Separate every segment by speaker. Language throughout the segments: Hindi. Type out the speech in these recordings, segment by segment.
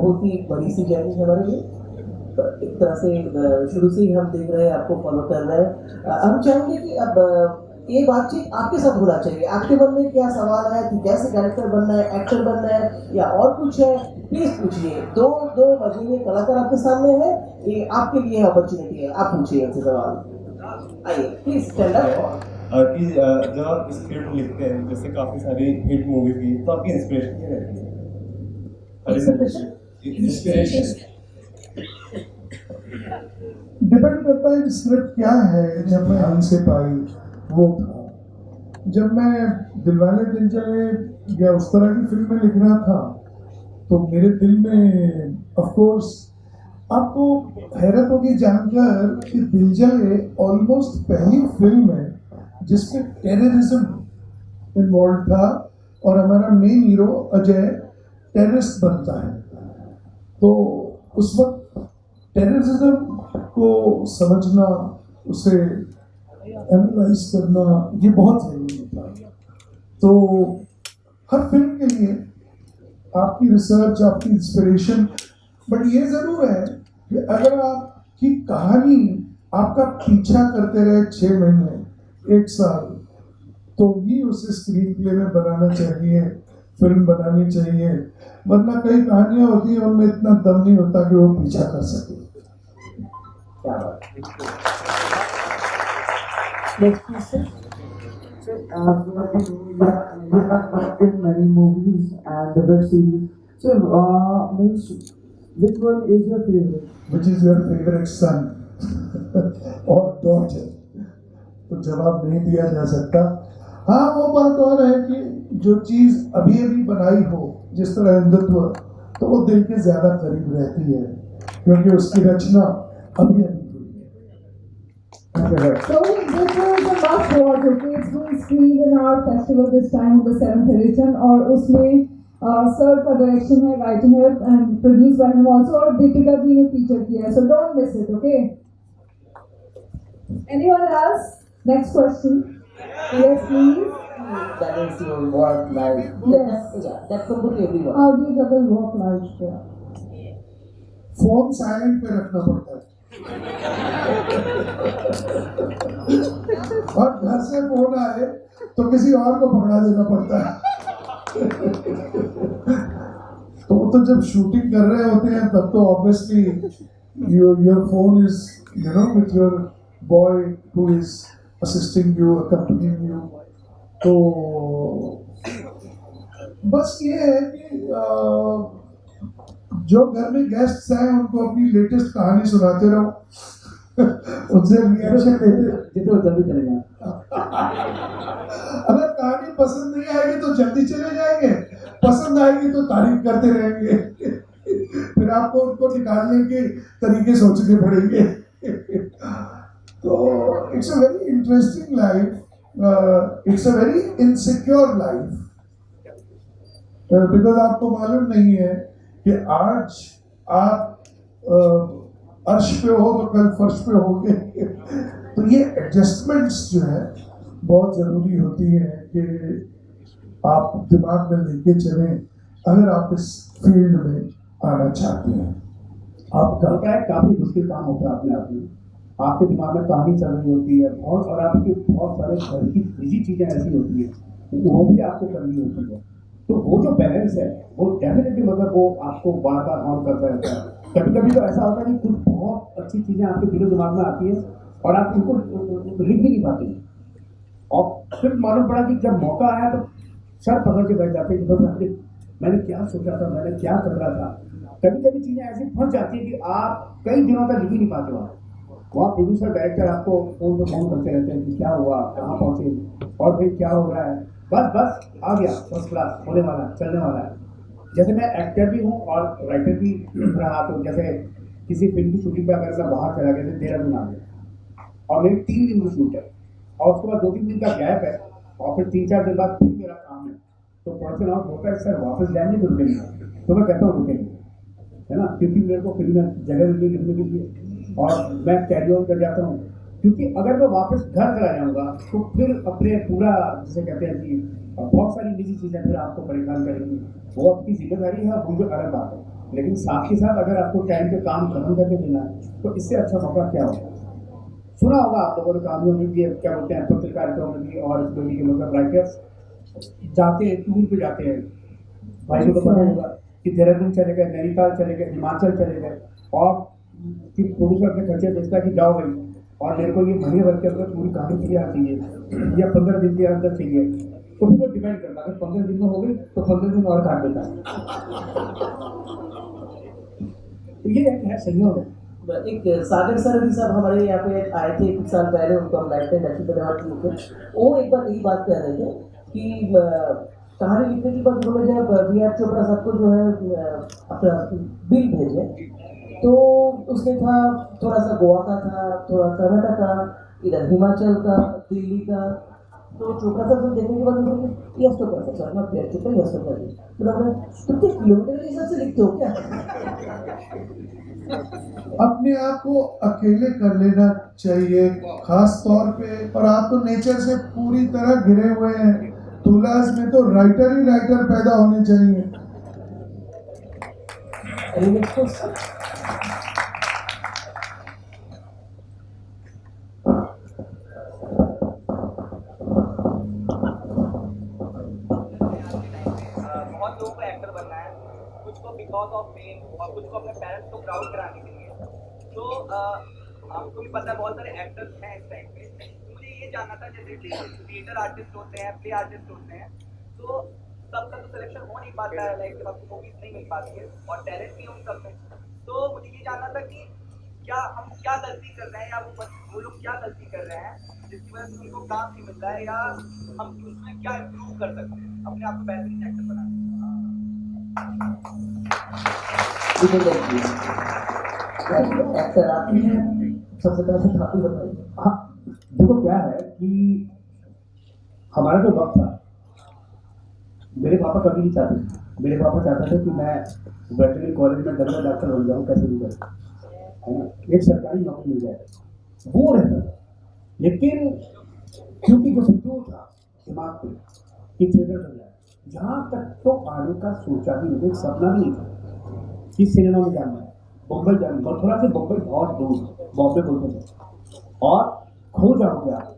Speaker 1: बहुत ही बड़ी सी जर्नी है हमारे लिए। तो एक तरह से शुरू से ही हम देख रहे हैं, आपको फॉलो कर रहे हैं। हम चाहेंगे कि अब ये बातचीत आपके साथ होना चाहिए। आपके मन में क्या सवाल है कि कैसे कैरेक्टर बनना है, एक्टर बनना है या और कुछ है, प्लीज पूछिए। दो मजेदार कलाकार आपके सामने है, ये आपके लिए अपॉर्चुनिटी है, आप पूछिए इनसे सवाल। आइए प्लीज स्टैंड अप।
Speaker 2: कि जब आप स्क्रिप्ट लिखते हैं, जैसे काफी सारी हिट मूवीज की, तो आपकी इंस्पिरेशन क्या रहती है? इंस्पिरेशन
Speaker 3: डिपेंड करता है कि स्क्रिप्ट क्या है। जब मैं हमसे पाई वो था, जब मैं दिलवाले दिल चले या उस तरह की फिल्में लिख रहा था, तो मेरे दिल में ऑफ कोर्स आपको हैरत होगी जानकर कि दिल जले ऑलमोस्ट पहली फिल्म है जिसमें टेररिज्म इन्वॉल्व था और हमारा मेन हीरो अजय टेररिस्ट बनता है। तो उस वक्त टेररिज्म को समझना, उसे एनालाइज करना, ये बहुत जरूरी था। तो हर फिल्म के लिए आपकी रिसर्च, आपकी इंस्पिरेशन, बट ये जरूर है कि अगर आपकी कहानी आपका पीछा करते रहे 6 महीने, 1 साल, तो ही उसे स्क्रीन प्ले में बनाना चाहिए, फिल्म बनानी चाहिए। वरना कई कहानियां होती हैं उनमें इतना दम नहीं होता कि वो पीछा कर सके।
Speaker 1: क्या बात। Next question.
Speaker 4: So, you have worked in many movies and the web series. So, means, which one is your favorite?
Speaker 3: Which is your favorite son or daughter? तो जवाब नहीं दिया जा सकता। हाँ, वो बात और है कि जो चीज अभी अभी बनाई हो, जिस तरह हिंदुत्व, तो वो दिल के ज्यादा करीब रहती है क्योंकि उसकी रचना अभी अभी
Speaker 5: So this was a must watch. Okay, it's being screened in our festival this time of the 7th edition. और उसमें सर का डायरेक्शन है, राइटिंग है and produced by him also, और दीपिका जी ने फीचर किया है. So don't miss it. Okay. Anyone else? Next question. Yes, please.
Speaker 1: That is your work life.
Speaker 5: Yes.
Speaker 1: Yeah, that's completely everyone.
Speaker 5: How do you juggle work life? Yeah.
Speaker 3: Phone silent पे रखना पड़ता है और घर से फोन आए तो किसी और को पकड़ा देना पड़ता है। तो वो तो जब शूटिंग कर रहे होते हैं तब तो obviously your phone is with your boy who is assisting you, accompanying you. तो बस ये है कि जो घर में गेस्ट्स हैं उनको अपनी लेटेस्ट कहानी सुनाते रहो, उनसे रिएक्शन लेते
Speaker 4: जितने जल्दी चले जाए।
Speaker 3: अगर कहानी पसंद नहीं आएगी तो जल्दी चले जाएंगे, पसंद आएगी तो तारीफ करते रहेंगे। फिर आपको उनको निकालने के तरीके सोचने पड़ेंगे। तो it's a very interesting life, it's a very insecure life, because आपको मालूम नहीं है कि आज आप अर्श पे हो तो कल फर्श पे होंगे। तो ये एडजस्टमेंट्स जो है बहुत ज़रूरी होती है कि आप दिमाग में लेके चलें अगर आप इस फील्ड में आना चाहते हैं। आपका
Speaker 4: होता है, काफी मुश्किल काम होता है अपने आप में। आपके दिमाग में कहानी चल रही होती है बहुत, और आपके बहुत सारे घर की निजी चीजें ऐसी होती है वो भी आपको करनी होती है। तो वो जो बैलेंस है वो डेफिनेटली मतलब वो आपको बार बार ऑन करता रहता है। कभी कभी तो ऐसा होता है कि कुछ बहुत अच्छी चीजें आपके दिलो दिमाग में आती है और आप उनको लिख भी नहीं पाते, और फिर मालूम पड़ा कि जब मौका आया तो सर पकड़ के बैठ जाते हैं कि बस मैंने क्या सोचा था, मैंने क्या कर रहा था। कभी कभी चीजें ऐसी फंस जाती है कि आप कई दिनों तक लिख ही नहीं पाते वहाँ प्रोड्यूसर डायरेक्टर आपको फोन पे फोन करते रहते हैं कि क्या हुआ, कहाँ पहुंचे और फिर क्या हो रहा है। बस आ गया, फर्स्ट क्लास होने वाला है, चलने वाला है। जैसे मैं एक्टर भी हूँ और राइटर भी रहा, तो जैसे किसी फिल्म की शूटिंग पे अगर मैं बाहर चला गया, जैसे देहरादून आ गया और मेरी 3 दिन की शूट है और उसके बाद 2-3 दिन का गैप है और फिर 3-4 दिन बाद फिर मेरा काम है, तो प्रोडक्शन हाउस होता है सर वापस जाएंगे तो रुकेंगे, तो मैं कहता हूँ रुकेंगे, है ना, क्योंकि मेरे को फिल्म में जगह मिली लिखने के लिए और मैं कैरी ऑन कर जाता हूँ। क्योंकि अगर मैं वापस घर चला जाऊँगा तो फिर अपने पूरा जिसे कहते हैं कि बहुत सारी निजी चीज़ें फिर आपको परेशान करेंगी, वो आपकी जिम्मेदारी है, वो जो अलग बात है। लेकिन साथ के साथ अगर आपको टाइम पे काम खत्म करके देना है तो इससे अच्छा मौका क्या होगा। सुना होगा आप लोगों ने कहानियों में भी, क्या बोलते हैं, पत्रकारिता में भी, और इस मूवी के मतलब राइटर्स जाते हैं, टूर पे जाते हैं, भाई को तो पता होगा कि देहरादून चले गए, नैनीताल चले गए, हिमाचल चले गए, और फिर प्रोड्यूसर अपने खर्चे बेचता है कि जाओ भाई, और मेरे को ये महीने भर के अंदर पूरी कहानी तैयार चाहिए या 15 दिन के अंदर चाहिए। तो फिर वो डिपेंड करता है, अगर 15 दिन में हो गई तो 15 दिन और काट देता है। तो ये एक है संयोग है।
Speaker 1: एक सागर सर भी साहब हमारे यहाँ पे आए थे कुछ साल पहले, उनको हम लाइफ टाइम अच्छी तरह थे। वो एक बार यही बात कह रहे थे कि कहानी लिखने के बाद उन्होंने जब बी.आर. चोपड़ा साहब को जो है अपना बिल भेजे, तो उसमें था थोड़ा सा गोवा का था, थोड़ा कर्नाटक का, इधर हिमाचल का, दिल्ली का। तो चोपड़ा साहब देखने के बाद उन्होंने यस चोपड़ा साहब सर मैं बी.आर. चोपड़ा यस चोपड़ा जी, तुम क्या किलोमीटर के हिसाब से लिखते हो क्या?
Speaker 3: अपने आप को अकेले कर लेना चाहिए खास तौर पे। और आप तो नेचर से पूरी तरह घिरे हुए हैं, तुलास में तो राइटर ही राइटर पैदा होने चाहिए।
Speaker 6: बहुत लोगों को एक्टर बनना है, कुछ को बिकॉज ऑफ फेम और कुछ को अपने पेरेंट्स को प्राउड कराने के लिए। तो आपको भी पता है बहुत सारे एक्टर्स हैं इस टाइम पे। मुझे ये जानना था, जैसे थिएटर आर्टिस्ट होते हैं, प्ले आर्टिस्ट होते हैं, तो सबका तो सिलेक्शन हो नहीं पाता है, लाइक सबको मूवीज नहीं मिल पाती है और टैलेंट भी उन सब में। तो मुझे ये जानना था कि क्या हम क्या गलती कर रहे हैं, या वो लोग क्या गलती कर रहे हैं जिसकी वजह से उनको काम नहीं मिल रहा है, या हम उसमें क्या इम्प्रूव कर सकते हैं अपने आप को बेहतरीन एक्टर बनाने।
Speaker 1: एक्टर आती है, सबसे पहले आप ही बताइए।
Speaker 4: हाँ, देखो क्या है कि हमारा जो वक्त था, मेरे पापा कभी नहीं चाहते थे। मेरे पापा चाहते थे कि मैं वेटरनरी कॉलेज में दंगा डॉक्टर बन जाऊँ, कैसे भी कर, है ना, एक सरकारी नौकरी मिल जाए, वो रहता था। लेकिन क्योंकि जो जो था दिमाग पे कि थिएटर बन जाए, जहाँ तक तो आने का सोचा ही नहीं, सपना भी नहीं था कि सिनेमा में जाना है, मुंबई जाना, मथुरा से मुंबई बहुत दूर, बॉम्बे बोलते थे, और खो जाओगे आप,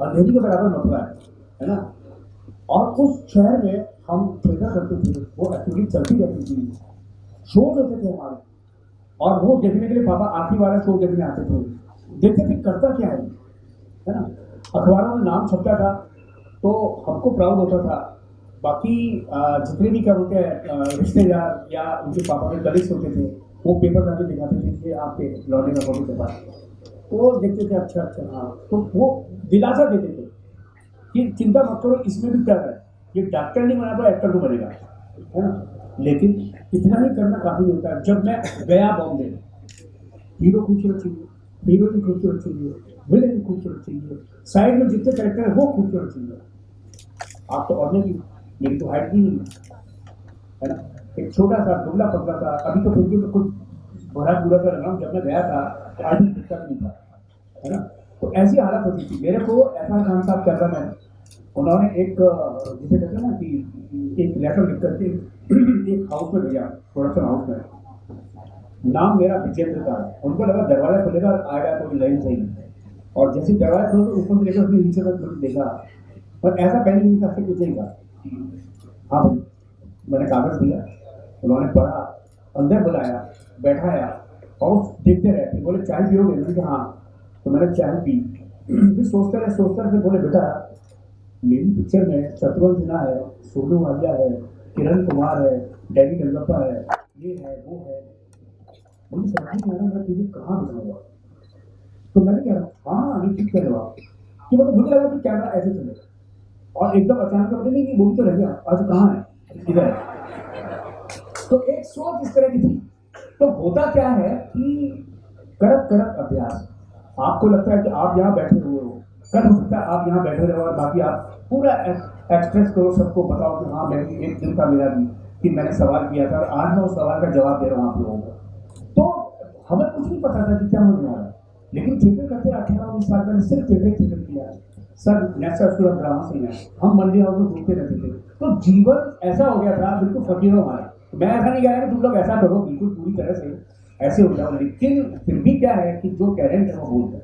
Speaker 4: अंधेरी के बराबर मथुरा है ना। और उस शहर में हम थिएटर करते थे, वो एक्टिविटी चलती रहती थी, शो होते थे हमारे, और वो देखने के लिए पापा आखिरी वाला शो देखने आते थे, देखते थे करता क्या है ना। अखबारों में नाम छपता था तो हमको प्राउड होता था। बाकी जितने भी क्या बोलते हैं रिश्तेदार या उनके पापा के कलीग्स होते थे, वो पेपर लाके दिखाते थे कि आपके लौटे का फोटो छपा, तो देखते थे अच्छा अच्छा, हाँ, तो वो दिलासा देते थे कि चिंता मत करो, इसमें भी कर है, ये डॉक्टर नहीं बना तो एक्टर तो बनेगा, है ना। लेकिन इतना ही करना काफ़ी होता है। जब मैं गया बॉम्बे, हीरो खूबसूरत चाहिए, हीरोइन खूबसूरत चाहिए, विलेन खूबसूरत चाहिए, साइड में जितने कैरेक्टर है वो खूबसूरत चाहिए। आप तो ऑर्डिनरी, मेरी तो हाइट भी नहीं है ना, एक छोटा सा दुबला पतला था, अभी तो फिर भी कुछ भरा पूरा सा रहा हूँ, जब मैं गया था तो आज भी दिक्कत नहीं था, है ना। तो ऐसी हालत होती थी। मेरे को एहसान खान साहब क्या था, उन्होंने एक जिसे कहते हैं ना कि एक लेटर लिख करके एक हाउस में भेजा, प्रोडक्शन हाउस में, नाम मेरा विजेंद्र था। उनको लगा दरवाजा खुलेगा और आएगा कोई लाइन सही, और जैसे दरवाजा खोलो तो ऊपर से लेकर उसने नीचे तक मुझे देखा, पर ऐसा पहले नहीं था, कुछ नहीं था। हाँ भाई, मैंने कागज दिया, उन्होंने पढ़ा, अंदर बुलाया, बैठाया और देखते रहे, फिर बोले चाय पियोगे? मैंने कहा हाँ, तो मैंने चाय पी। फिर सोचते रहे, बोले बेटा मेरी पिक्चर में शत्रुघ्न सिन्हा है, सोनू वालिया है, किरण कुमार है, डैनी गंगप्पा है, ये है वो है, मुझे समझ नहीं आ रहा मैं तुझे कहाँ बनाऊंगा। तो मैंने कहा हाँ अभी ठीक कर रहा कि मतलब मुझे लगा कि कैमरा ऐसे चले, और एकदम अचानक पता नहीं कि वो तो रह गया, आज कहाँ है, इधर। तो एक सोच इस तरह की थी। तो होता क्या है कि कड़क अभ्यास, आपको लगता है कि आप यहाँ बैठे हुए हो, कल हो सकता है आप यहाँ बैठे रहो और बाकी आप पूरा एक्सप्रेस करो, सबको बताओ कि हाँ मैं एक दिन का मेरा भी कि मैंने सवाल किया था और आज मैं उस सवाल का जवाब दे रहा हूँ आप लोगों को। तो हमें कुछ नहीं पता था कि क्या होने वाला, लेकिन थिएटर करते 18-19 साल मैंने सिर्फ थिएटर किया। Sir national school of drama से हैं, हम मंडी हाउस में घूमते रहते थे, तो जीवन ऐसा हो गया था बिल्कुल फकीरों हमारा मैं ऐसा नहीं कह रहा कि तुम लोग ऐसा करो बिल्कुल पूरी तरह से ऐसे हो जाओ, लेकिन फिर भी क्या है कि जो टैलेंट है वो बोलता है।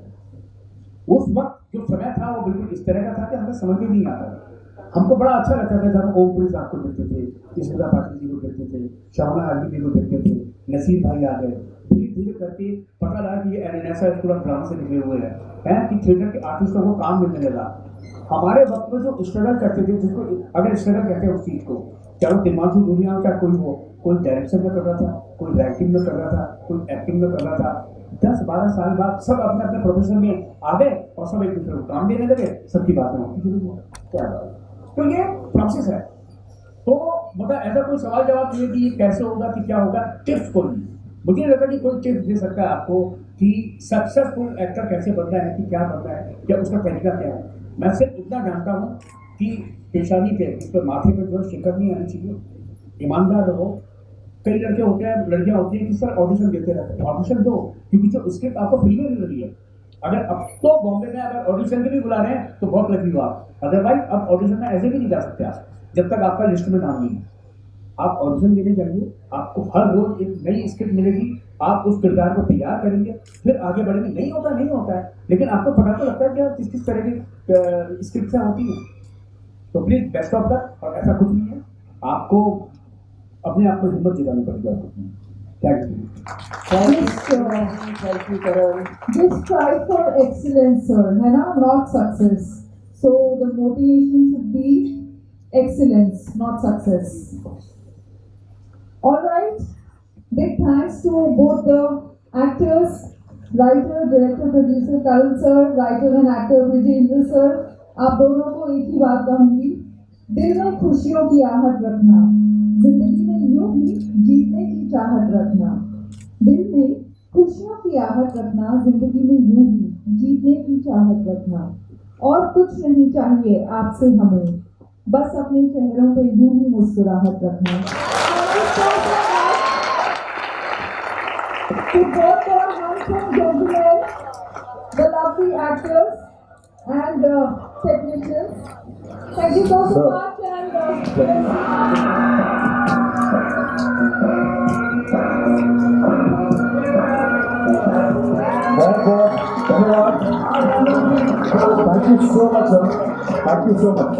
Speaker 4: उस वक्त जो समय था वो बिल्कुल इस तरह का था कि हमें समझ में नहीं आता था। हमको बड़ा अच्छा लगता था जब हम ओम पुरी साहब को देखते थे, ईश्वरा पाटिल जी को देखते थे, शावना आदमी जी को देखते थे, नसीर भाई आ गए। धीरे धीरे करके पता लगा कि ये एनएसआर स्कूल ऑफ ड्रामा से निकले हुए हैं कि थिएटर के आर्टिस्टों को काम मिलने लगा। हमारे वक्त में जो स्ट्रगल करते थे, जिसको अगर स्ट्रगल कहते हैं उस चीज़ को, चाहे वो दिमागी दुनिया हो चाहे कोई हो, कोई डायरेक्शन में कर रहा था, कोई राइटिंग में कर रहा था, कोई एक्टिंग में कर रहा था। 10-12 साल बाद सब अपने अपने प्रोफेशन में आ गए और सब एक दूसरे को काम देने लगे, सबकी बातें होती शुरू हुई। क्या बात, तो ये प्रोसेस है। तो मतलब ऐसा कोई सवाल जवाब नहीं है कि ये कैसे होगा कि क्या होगा, टिप्स कोई नहीं। मुझे नहीं लगता कि कोई टिप्स दे सकता है आपको कि सक्सेसफुल एक्टर कैसे बनना है, कि क्या बनना है, क्या उसका तरीका क्या है। मैं सिर्फ इतना जानता हूँ कि पेशानी पे, इस पर माथे पर जो शिकन नहीं आनी चाहिए, ईमानदार रहो। कई लड़के होते हैं, लड़कियां होती हैं कि सर ऑडिशन देते रहते हैं, ऑडिशन दो, क्योंकि जो स्क्रिप्ट आपको फ्री में मिल रही है। अगर अब तो बॉम्बे में अगर ऑडिशन के लिए बुला रहे हैं तो बहुत लकी हो आप, अदरवाइज अब ऑडिशन में ऐसे भी नहीं जा सकते आप जब तक आपका लिस्ट में नाम नहीं है। आप ऑडिशन देने जाइए, आपको हर रोज एक नई स्क्रिप्ट मिलेगी, आप उस किरदार को तैयार करेंगे, फिर आगे बढ़ेंगे। नहीं होता है, लेकिन आपको पता तो लगता है कि आप किस किस तरह की स्क्रिप्ट होती है। तो प्लीज बेस्ट ऑफ लक। और ऐसा कुछ नहीं है, आपको अपने आप को हिम्मत जुटानी पड़ेगी। Thank you.
Speaker 1: Thank you Karan.
Speaker 5: Just strive for excellence, sir, है ना, not success. So the motivation should be excellence, not success. All right. Big thanks to both the actors, writer, director, producer Karan sir, writer and actor Vijayendra sir. आप दोनों को एक ही बात कहूँगी, दिल में खुशियों की आहट रखना, जिंदगी में यूं ही जीतने की चाहत रखना। दिल में खुशियों की आहट रखना, जिंदगी में यूं ही जीतने की चाहत रखना। और कुछ नहीं चाहिए आपसे हमें, बस अपने चेहरों पे यूं ही मुस्कुराहट रखना। To both the handsome gentlemen, the lovely actors and technicians, thank you so much and
Speaker 3: धन्यवाद। Thank you so much sir, thank you so much.